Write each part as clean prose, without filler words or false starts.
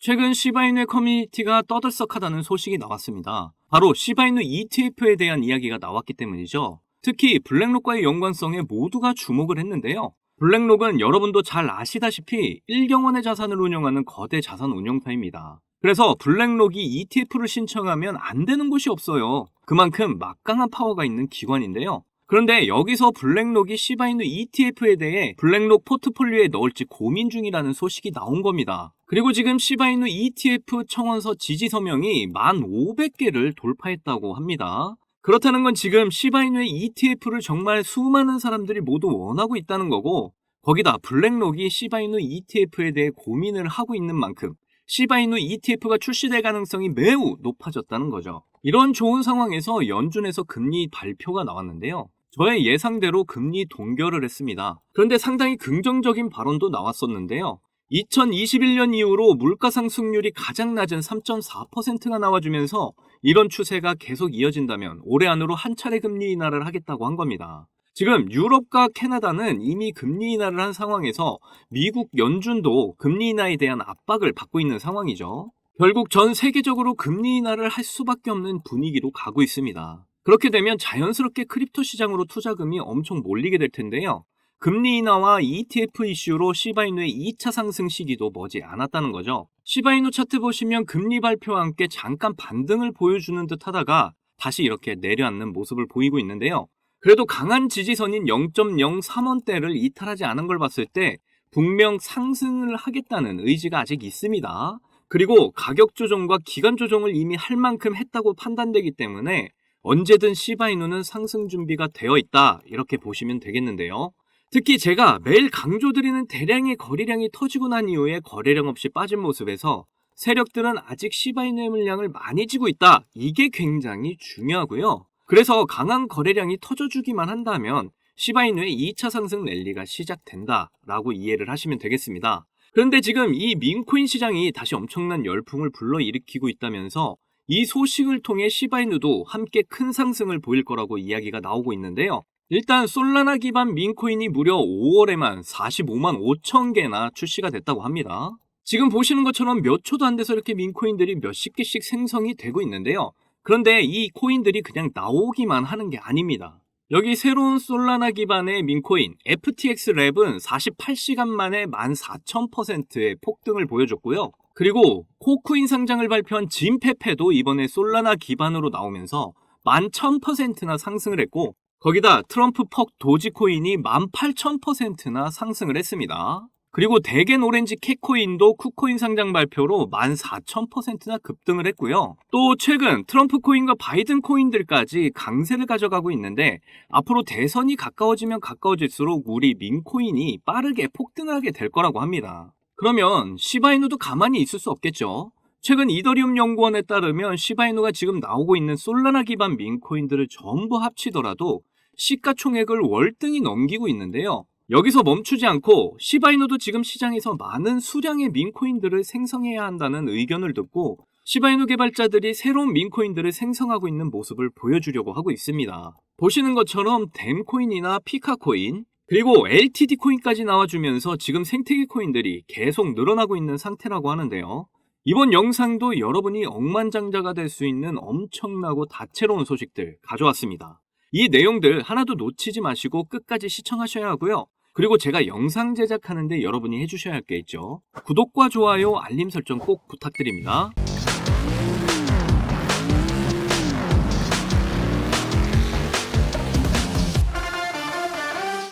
최근 시바이누의 커뮤니티가 떠들썩하다는 소식이 나왔습니다. 바로 시바이누 ETF에 대한 이야기가 나왔기 때문이죠. 특히 블랙록과의 연관성에 모두가 주목을 했는데요. 블랙록은 여러분도 잘 아시다시피 1경원의 자산을 운영하는 거대 자산 운용사입니다. 그래서 블랙록이 ETF를 신청하면 안 되는 곳이 없어요. 그만큼 막강한 파워가 있는 기관인데요. 그런데 여기서 블랙록이 시바이누 ETF에 대해 블랙록 포트폴리오에 넣을지 고민 중이라는 소식이 나온 겁니다. 그리고 지금 시바이누 ETF 청원서 지지 서명이 1,500개를 돌파했다고 합니다. 그렇다는 건 지금 시바이누의 ETF를 정말 수많은 사람들이 모두 원하고 있다는 거고, 거기다 블랙록이 시바이누 ETF에 대해 고민을 하고 있는 만큼 시바이누 ETF가 출시될 가능성이 매우 높아졌다는 거죠. 이런 좋은 상황에서 연준에서 금리 발표가 나왔는데요. 저의 예상대로 금리 동결을 했습니다. 그런데 상당히 긍정적인 발언도 나왔었는데요. 2021년 이후로 물가 상승률이 가장 낮은 3.4%가 나와주면서 이런 추세가 계속 이어진다면 올해 안으로 한 차례 금리 인하를 하겠다고 한 겁니다. 지금 유럽과 캐나다는 이미 금리 인하를 한 상황에서 미국 연준도 금리 인하에 대한 압박을 받고 있는 상황이죠. 결국 전 세계적으로 금리 인하를 할 수밖에 없는 분위기로 가고 있습니다. 그렇게 되면 자연스럽게 크립토 시장으로 투자금이 엄청 몰리게 될 텐데요. 금리 인하와 ETF 이슈로 시바이누의 2차 상승 시기도 머지 않았다는 거죠. 시바이누 차트 보시면 금리 발표와 함께 잠깐 반등을 보여주는 듯 하다가 다시 이렇게 내려앉는 모습을 보이고 있는데요. 그래도 강한 지지선인 0.03원대를 이탈하지 않은 걸 봤을 때 분명 상승을 하겠다는 의지가 아직 있습니다. 그리고 가격 조정과 기간 조정을 이미 할 만큼 했다고 판단되기 때문에 언제든 시바이누는 상승 준비가 되어 있다, 이렇게 보시면 되겠는데요. 특히 제가 매일 강조드리는 대량의 거래량이 터지고 난 이후에 거래량 없이 빠진 모습에서 세력들은 아직 시바이누의 물량을 많이 지고 있다, 이게 굉장히 중요하고요. 그래서 강한 거래량이 터져주기만 한다면 시바이누의 2차 상승 랠리가 시작된다라고 이해를 하시면 되겠습니다. 그런데 지금 이 민코인 시장이 다시 엄청난 열풍을 불러일으키고 있다면서 이 소식을 통해 시바이누도 함께 큰 상승을 보일 거라고 이야기가 나오고 있는데요. 일단 솔라나 기반 민코인이 무려 5월에만 45만 5천 개나 출시가 됐다고 합니다. 지금 보시는 것처럼 몇 초도 안 돼서 이렇게 민코인들이 몇십 개씩 생성이 되고 있는데요. 그런데 이 코인들이 그냥 나오기만 하는 게 아닙니다. 여기 새로운 솔라나 기반의 민코인 FTX 랩은 48시간 만에 14,000%의 폭등을 보여줬고요. 그리고 코코인 상장을 발표한 진페페도 이번에 솔라나 기반으로 나오면서 11,000%나 상승을 했고, 거기다 트럼프 퍽 도지코인이 18,000%나 상승을 했습니다. 그리고 대겐 오렌지 캣코인도 쿠코인 상장 발표로 14,000%나 급등을 했고요. 또 최근 트럼프 코인과 바이든 코인들까지 강세를 가져가고 있는데, 앞으로 대선이 가까워지면 가까워질수록 우리 민코인이 빠르게 폭등을 하게 될 거라고 합니다. 그러면 시바이누도 가만히 있을 수 없겠죠. 최근 이더리움 연구원에 따르면 시바이누가 지금 나오고 있는 솔라나 기반 민코인들을 전부 합치더라도 시가총액을 월등히 넘기고 있는데요. 여기서 멈추지 않고 시바이누도 지금 시장에서 많은 수량의 민코인들을 생성해야 한다는 의견을 듣고 시바이누 개발자들이 새로운 민코인들을 생성하고 있는 모습을 보여주려고 하고 있습니다. 보시는 것처럼 댐코인이나 피카코인, 그리고 LTD 코인까지 나와주면서 지금 생태계 코인들이 계속 늘어나고 있는 상태라고 하는데요. 이번 영상도 여러분이 억만장자가 될 수 있는 엄청나고 다채로운 소식들 가져왔습니다. 이 내용들 하나도 놓치지 마시고 끝까지 시청하셔야 하고요. 그리고 제가 영상 제작하는데 여러분이 해주셔야 할 게 있죠. 구독과 좋아요, 알림 설정 꼭 부탁드립니다.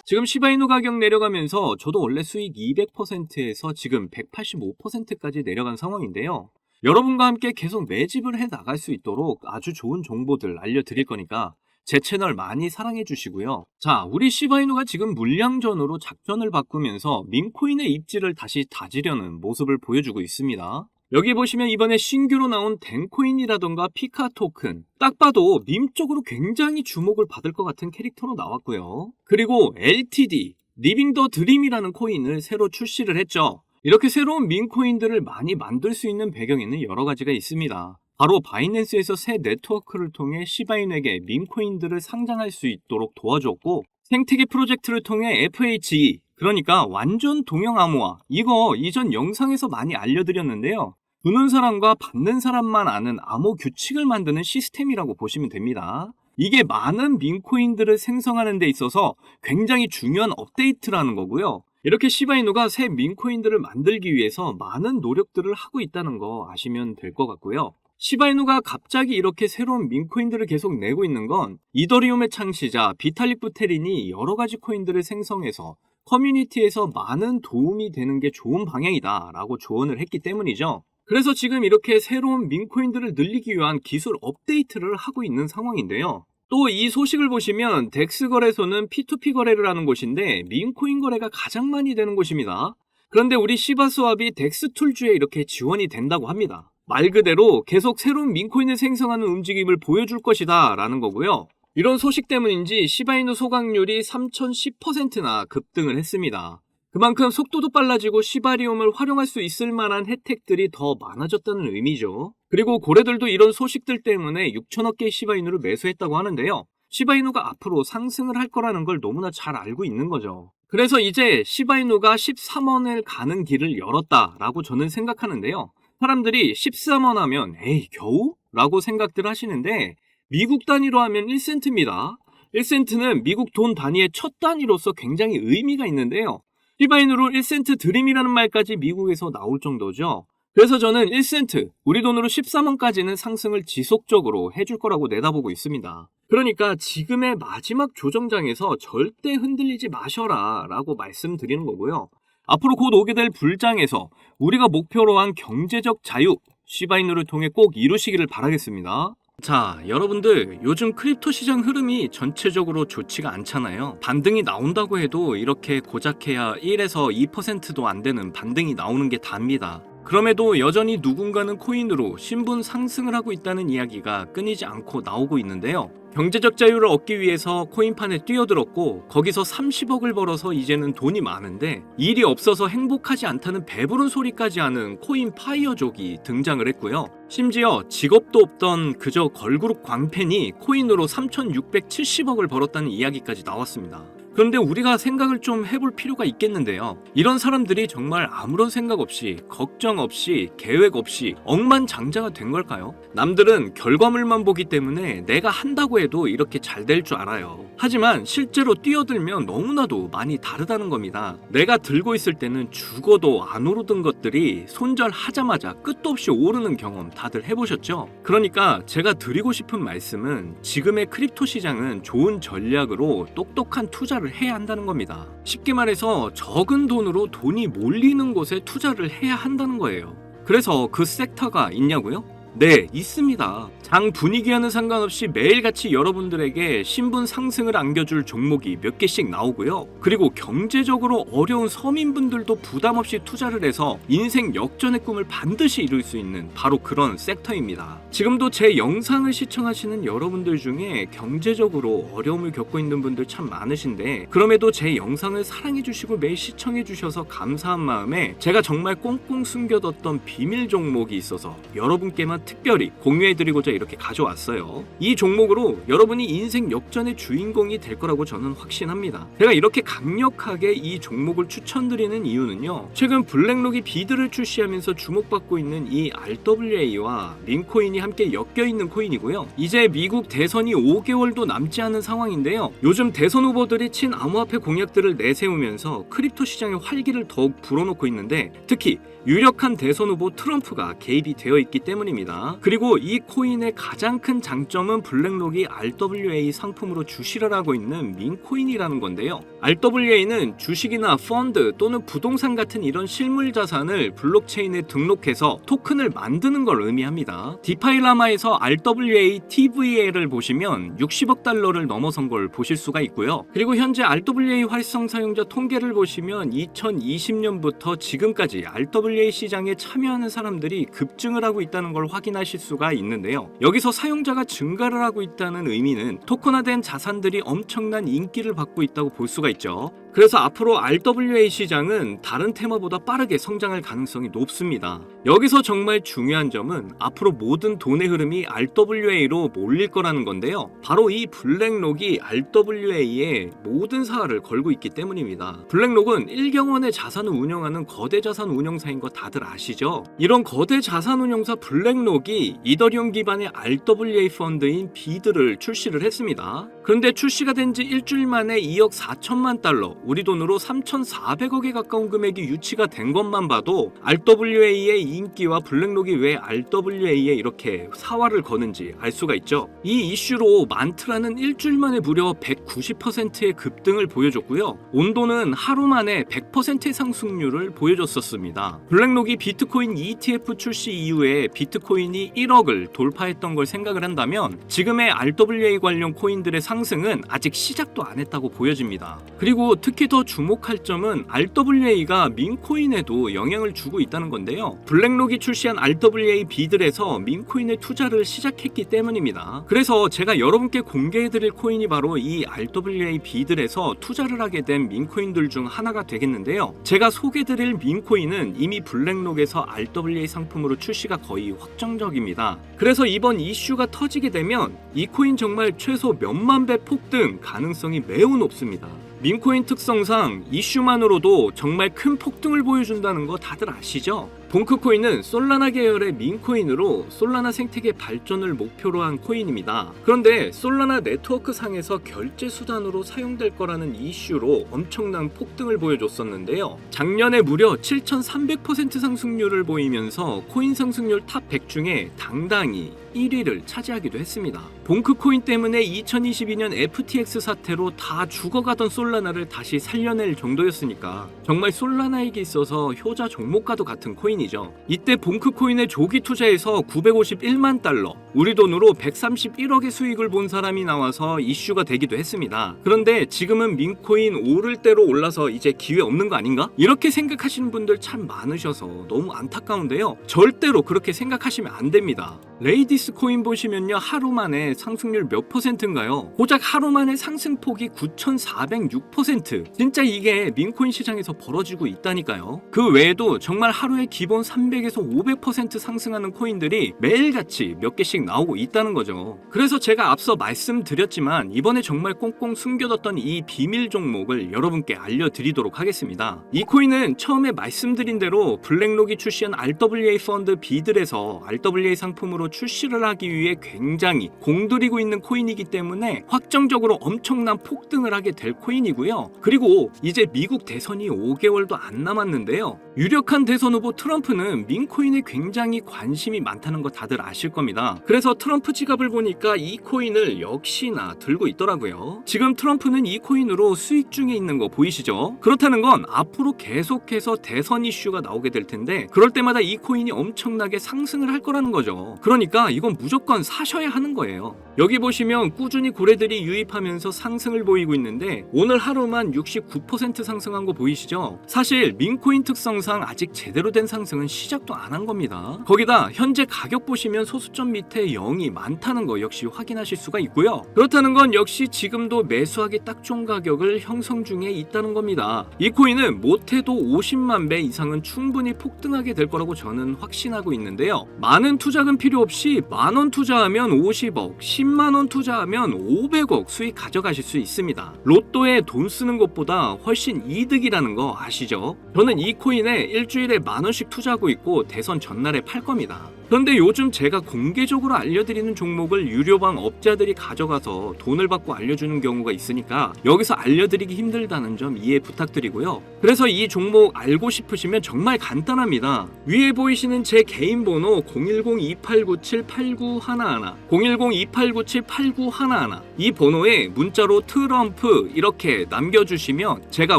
지금 시바이누 가격 내려가면서 저도 원래 수익 200%에서 지금 185%까지 내려간 상황인데요. 여러분과 함께 계속 매집을 해 나갈 수 있도록 아주 좋은 정보들 알려드릴 거니까 제 채널 많이 사랑해 주시고요. 자, 우리 시바이누가 지금 물량전으로 작전을 바꾸면서 민코인의 입지를 다시 다지려는 모습을 보여주고 있습니다. 여기 보시면 이번에 신규로 나온 댐코인이라던가 피카 토큰, 딱 봐도 밈 쪽으로 굉장히 주목을 받을 것 같은 캐릭터로 나왔고요. 그리고 LTD, 리빙 더 드림이라는 코인을 새로 출시를 했죠. 이렇게 새로운 밈코인들을 많이 만들 수 있는 배경에는 여러 가지가 있습니다. 바로 바이낸스에서 새 네트워크를 통해 시바이누에게 밈코인들을 상장할 수 있도록 도와줬고, 생태계 프로젝트를 통해 FHE, 그러니까 완전 동형 암호화, 이거 이전 영상에서 많이 알려드렸는데요. 주는 사람과 받는 사람만 아는 암호 규칙을 만드는 시스템이라고 보시면 됩니다. 이게 많은 민코인들을 생성하는 데 있어서 굉장히 중요한 업데이트라는 거고요. 이렇게 시바이누가 새 민코인들을 만들기 위해서 많은 노력들을 하고 있다는 거 아시면 될 것 같고요. 시바이누가 갑자기 이렇게 새로운 민코인들을 계속 내고 있는 건 이더리움의 창시자 비탈릭 부테린이 여러 가지 코인들을 생성해서 커뮤니티에서 많은 도움이 되는 게 좋은 방향이다 라고 조언을 했기 때문이죠. 그래서 지금 이렇게 새로운 민코인들을 늘리기 위한 기술 업데이트를 하고 있는 상황인데요. 또 이 소식을 보시면 덱스 거래소는 P2P 거래를 하는 곳인데 민코인 거래가 가장 많이 되는 곳입니다. 그런데 우리 시바스왑이 덱스 툴주에 이렇게 지원이 된다고 합니다. 말 그대로 계속 새로운 민코인을 생성하는 움직임을 보여줄 것이다 라는 거고요. 이런 소식 때문인지 시바이누 소각률이 3010%나 급등을 했습니다. 그만큼 속도도 빨라지고 시바리움을 활용할 수 있을 만한 혜택들이 더 많아졌다는 의미죠. 그리고 고래들도 이런 소식들 때문에 6천억 개의 시바이누를 매수했다고 하는데요. 시바이누가 앞으로 상승을 할 거라는 걸 너무나 잘 알고 있는 거죠. 그래서 이제 시바이누가 13원을 가는 길을 열었다라고 저는 생각하는데요. 사람들이 13원 하면 에이 겨우? 라고 생각들 하시는데 미국 단위로 하면 1센트입니다. 1센트는 미국 돈 단위의 첫 단위로서 굉장히 의미가 있는데요. 시바이누로 1센트 드림이라는 말까지 미국에서 나올 정도죠. 그래서 저는 1센트, 우리 돈으로 13원까지는 상승을 지속적으로 해줄 거라고 내다보고 있습니다. 그러니까 지금의 마지막 조정장에서 절대 흔들리지 마셔라 라고 말씀드리는 거고요. 앞으로 곧 오게 될 불장에서 우리가 목표로 한 경제적 자유, 시바이누를 통해 꼭 이루시기를 바라겠습니다. 자, 여러분들 요즘 크립토 시장 흐름이 전체적으로 좋지가 않잖아요. 반등이 나온다고 해도 이렇게 고작해야 1에서 2%도 안 되는 반등이 나오는 게 답니다. 그럼에도 여전히 누군가는 코인으로 신분 상승을 하고 있다는 이야기가 끊이지 않고 나오고 있는데요. 경제적 자유를 얻기 위해서 코인판에 뛰어들었고 거기서 30억을 벌어서 이제는 돈이 많은데 일이 없어서 행복하지 않다는 배부른 소리까지 하는 코인 파이어족이 등장을 했고요. 심지어 직업도 없던 그저 걸그룹 광팬이 코인으로 3,670억을 벌었다는 이야기까지 나왔습니다. 그런데 우리가 생각을 좀 해볼 필요가 있겠는데요. 이런 사람들이 정말 아무런 생각 없이, 걱정 없이, 계획 없이 억만장자가 된 걸까요? 남들은 결과물만 보기 때문에 내가 한다고 해도 이렇게 잘 될 줄 알아요. 하지만 실제로 뛰어들면 너무나도 많이 다르다는 겁니다. 내가 들고 있을 때는 죽어도 안 오르던 것들이 손절하자마자 끝도 없이 오르는 경험 다들 해보셨죠? 그러니까 제가 드리고 싶은 말씀은 지금의 크립토 시장은 좋은 전략으로 똑똑한 투자를 해야 한다는 겁니다. 쉽게 말해서 적은 돈으로 돈이 몰리는 곳에 투자를 해야 한다는 거예요. 그래서 그 섹터가 있냐고요? 네, 있습니다. 장 분위기와는 상관없이 매일같이 여러분들에게 신분 상승을 안겨줄 종목이 몇 개씩 나오고요. 그리고 경제적으로 어려운 서민분들도 부담 없이 투자를 해서 인생 역전의 꿈을 반드시 이룰 수 있는 바로 그런 섹터입니다. 지금도 제 영상을 시청하시는 여러분들 중에 경제적으로 어려움을 겪고 있는 분들 참 많으신데 그럼에도 제 영상을 사랑해주시고 매일 시청해주셔서 감사한 마음에 제가 정말 꽁꽁 숨겨뒀던 비밀 종목이 있어서 여러분께만 특별히 공유해드리고자 이렇게 가져왔어요. 이 종목으로 여러분이 인생 역전의 주인공이 될 거라고 저는 확신합니다. 제가 이렇게 강력하게 이 종목을 추천드리는 이유는요. 최근 블랙록이 비드를 출시하면서 주목받고 있는 이 RWA와 민코인이 함께 엮여있는 코인이고요. 이제 미국 대선이 5개월도 남지 않은 상황인데요. 요즘 대선 후보들이 친암호화폐 공약들을 내세우면서 크립토 시장의 활기를 더욱 불어넣고 있는데 특히 유력한 대선 후보 트럼프가 개입이 되어 있기 때문입니다. 그리고 이 코인의 가장 큰 장점은 블랙록이 RWA 상품으로 주시를 하고 있는 민코인이라는 건데요. RWA는 주식이나 펀드 또는 부동산 같은 이런 실물 자산을 블록체인에 등록해서 토큰을 만드는 걸 의미합니다. 디파이라마에서 RWA TVL을 보시면 60억 달러를 넘어선 걸 보실 수가 있고요. 그리고 현재 RWA 활성 사용자 통계를 보시면 2020년부터 지금까지 RWA 시장에 참여하는 사람들이 급증을 하고 있다는 걸 확인하실 수가 있는데요. 여기서 사용자가 증가를 하고 있다는 의미는 토큰화된 자산들이 엄청난 인기를 받고 있다고 볼 수가 있죠. 그래서 앞으로 RWA 시장은 다른 테마보다 빠르게 성장할 가능성이 높습니다. 여기서 정말 중요한 점은 앞으로 모든 돈의 흐름이 RWA로 몰릴 거라는 건데요. 바로 이 블랙록이 RWA에 모든 사활을 걸고 있기 때문입니다. 블랙록은 일경원의 자산을 운영하는 거대 자산 운용사인 거 다들 아시죠? 이런 거대 자산 운용사 블랙록이 이더리움 기반의 RWA 펀드인 비드를 출시를 했습니다. 그런데 출시가 된 지 일주일 만에 2억 4천만 달러, 우리 돈으로 3,400억에 가까운 금액이 유치가 된 것만 봐도 RWA의 인기와 블랙록이 왜 RWA에 이렇게 사활을 거는지 알 수가 있죠. 이 이슈로 만트라는 일주일 만에 무려 190%의 급등을 보여줬고요. 온도는 하루 만에 100%의 상승률을 보여줬었습니다. 블랙록이 비트코인 ETF 출시 이후에 비트코인이 1억을 돌파했던 걸 생각을 한다면 지금의 RWA 관련 코인들의 상승은 아직 시작도 안 했다고 보여집니다. 그리고 특히 더 주목할 점은 RWA가 민코인에도 영향을 주고 있다는 건데요. 블랙록이 출시한 RWA 비들에서 민코인에 투자를 시작했기 때문입니다. 그래서 제가 여러분께 공개해드릴 코인이 바로 이 RWA 비들에서 투자를 하게 된 민코인들 중 하나가 되겠는데요. 제가 소개해드릴 민코인은 이미 블랙록에서 RWA 상품으로 출시가 거의 확정적입니다. 그래서 이번 이슈가 터지게 되면 이 코인 정말 최소 몇만 배 폭등 가능성이 매우 높습니다. 민코인 특성상 이슈만으로도 정말 큰 폭등을 보여준다는 거 다들 아시죠? 봉크코인은 솔라나 계열의 민코인으로 솔라나 생태계 발전을 목표로 한 코인입니다. 그런데 솔라나 네트워크 상에서 결제 수단으로 사용될 거라는 이슈로 엄청난 폭등을 보여줬었는데요. 작년에 무려 7,300% 상승률을 보이면서 코인 상승률 탑 100 중에 당당히 1위를 차지하기도 했습니다. 봉크코인 때문에 2022년 FTX 사태로 다 죽어가던 솔라나를 다시 살려낼 정도였으니까 정말 솔라나에게 있어서 효자 종목과도 같은 코인이죠. 이때 봉크코인에 조기 투자해서 951만 달러, 우리 돈으로 131억의 수익을 본 사람이 나와서 이슈가 되기도 했습니다. 그런데 지금은 민코인 오를 대로 올라서 이제 기회 없는 거 아닌가? 이렇게 생각하시는 분들 참 많으셔서 너무 안타까운데요. 절대로 그렇게 생각하시면 안 됩니다. 레이디스 코인 보시면요, 하루 만에 상승률 몇 %인가요? 고작 하루 만에 상승폭이 9,406%. 진짜 이게 민코인 시장에서 벌어지고 있다니까요. 그 외에도 정말 하루에 기본 300에서 500% 상승하는 코인들이 매일같이 몇 개씩 나오고 있다는 거죠. 그래서 제가 앞서 말씀드렸지만 이번에 정말 꽁꽁 숨겨뒀던 이 비밀 종목을 여러분께 알려드리도록 하겠습니다. 이 코인은 처음에 말씀드린 대로 블랙록이 출시한 RWA 펀드 비들에서 RWA 상품으로 출시를 하기 위해 굉장히 공들이고 있는 코인이기 때문에 확정적으로 엄청난 폭등을 하게 될 코인이고요. 그리고 이제 미국 대선이 5개월도 안 남았는데요. 유력한 대선 후보 트럼프는 민코인에 굉장히 관심이 많다는 거 다들 아실 겁니다. 그래서 트럼프 지갑을 보니까 이 코인을 역시나 들고 있더라고요. 지금 트럼프는 이 코인으로 수익 중에 있는 거 보이시죠? 그렇다는 건 앞으로 계속해서 대선 이슈가 나오게 될 텐데 그럴 때마다 이 코인이 엄청나게 상승을 할 거라는 거죠. 그러니까 이건 무조건 사셔야 하는 거예요. 여기 보시면 꾸준히 고래들이 유입하면서 상승을 보이고 있는데 오늘 하루만 69% 상승한 거 보이시죠? 사실 민코인 특성상 아직 제대로 된 상승은 시작도 안 한 겁니다. 거기다 현재 가격 보시면 소수점 밑에 0이 많다는 거 역시 확인하실 수가 있고요. 그렇다는 건 역시 지금도 매수하기 딱 좋은 가격을 형성 중에 있다는 겁니다. 이 코인은 못해도 50만 배 이상은 충분히 폭등하게 될 거라고 저는 확신하고 있는데요. 많은 투자금 필요 없이 만원 투자하면 50억, 10만원 투자하면 500억 수익 가져가실 수 있습니다. 로또에 돈 쓰는 것보다 훨씬 이득이라는 거 아시죠? 저는 이 코인에 일주일에 만원씩 투자하고 있고 대선 전날에 팔 겁니다. 그런데 요즘 제가 공개적으로 알려드리는 종목을 유료방 업자들이 가져가서 돈을 받고 알려주는 경우가 있으니까 여기서 알려드리기 힘들다는 점 이해 부탁드리고요. 그래서 이 종목 알고 싶으시면 정말 간단합니다. 위에 보이시는 제 개인 번호 010-2897-8911 010-2897-8911 이 번호에 문자로 트럼프 이렇게 남겨주시면 제가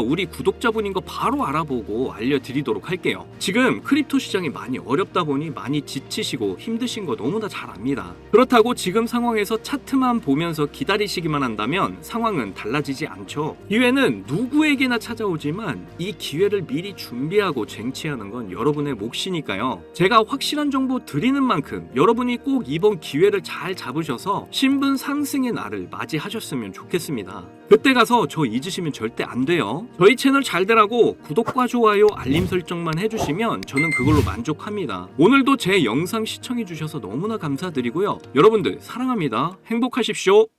우리 구독자분인 거 바로 알아보고 알려드리도록 할게요. 지금 크립토 시장이 많이 어렵다 보니 많이 지치시고 힘드신 거 너무나 잘 압니다. 그렇다고 지금 상황에서 차트만 보면서 기다리시기만 한다면 상황은 달라지지 않죠. 기회는 누구에게나 찾아오지만 이 기회를 미리 준비하고 쟁취하는 건 여러분의 몫이니까요. 제가 확실한 정보 드리는 만큼 여러분이 꼭 이번 기회를 잘 잡으셔서 신분 상승의 날을 맞이하셨으면 좋겠습니다. 그때 가서 저 잊으시면 절대 안 돼요. 저희 채널 잘 되라고 구독과 좋아요, 알림 설정만 해주시면 저는 그걸로 만족합니다. 오늘도 제 영상 시청해주셔서 너무나 감사드리고요. 여러분들 사랑합니다. 행복하십시오.